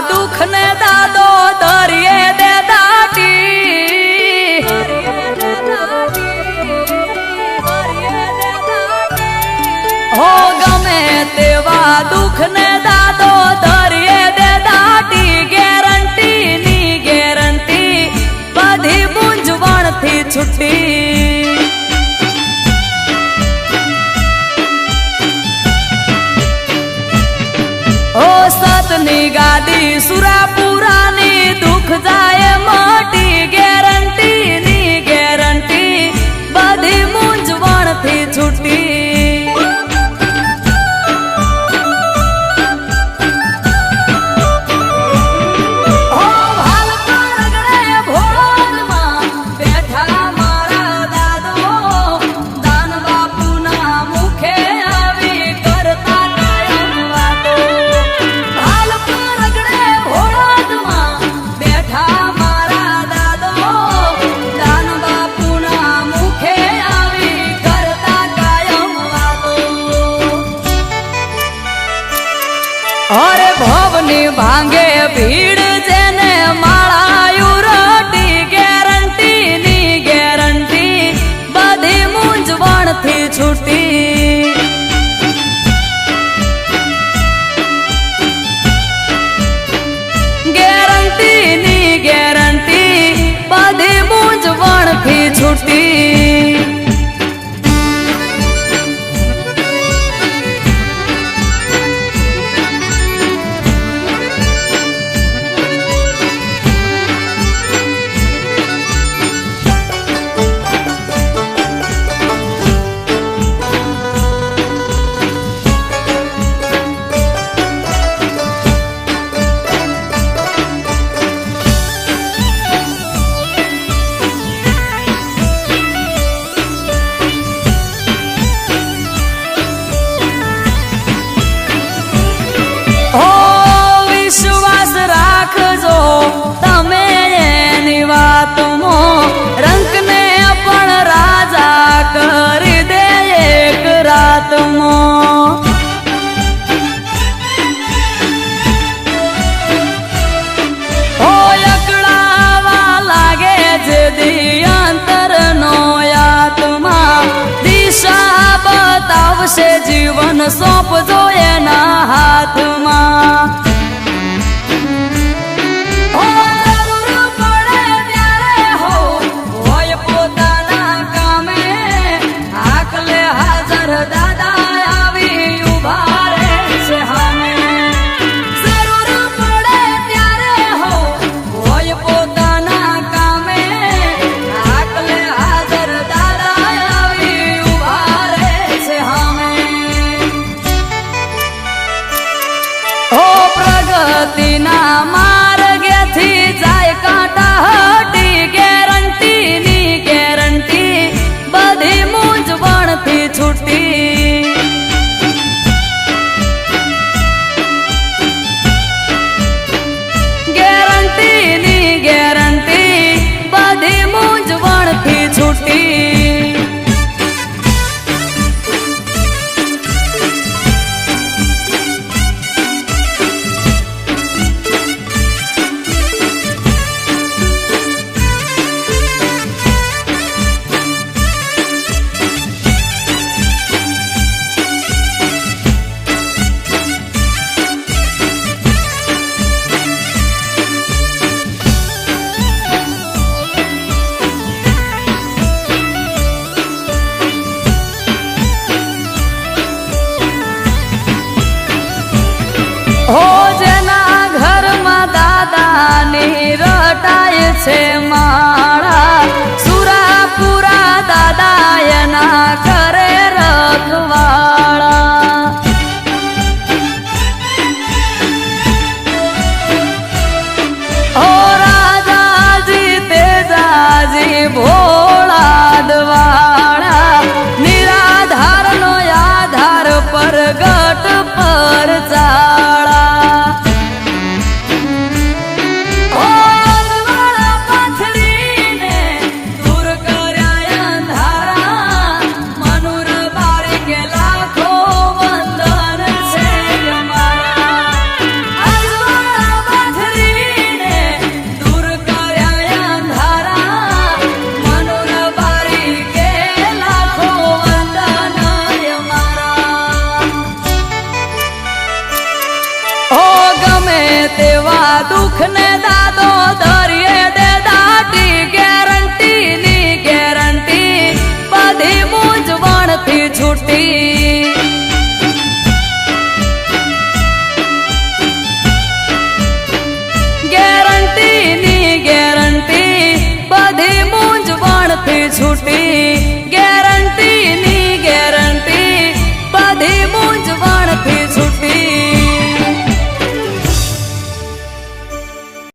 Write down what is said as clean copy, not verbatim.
દુઃખ ને દાદો દરિયે દે દાટી હો ગમે તેવા દુઃખ ને દાદો દરિયે દે દાટી ગેરંટી ની ગેરંટી બધી મૂંઝવણ થી છૂટી ઓ સતની ગાદી સુરાપુરાની દુઃખ જાય મોટી ગેરંટી ની ગેરંટી બધી મૂંઝવણ થી છૂટી અરે ભવની ભાંગે ભીડ જેને માળાયું રોટી ગેરંટી ની ગેરંટી બધી મૂંઝવણ થી છૂટી ગેરંટી ની ગેરંટી બધી મૂંઝવણ થી છૂટી તમે એની વાતમાં રંગને પણ રાજા કરી દે એક રાતમાં હો અકળાવા લાગે જે દિયંતર નો આત્મા દિશા બતાવશે જીવન સોંપજો એના હાથમાં પ્રગતિના માર્ગેથી જાય કાંટા હટી ગેરંટી ની ગેરંટી બધી મૂંઝવણ થી છૂટી ગેરંટી ની ગેરંટી બધી મૂંઝવણ થી છૂટી હો જેના ઘરમાં દાદાની રટાય છે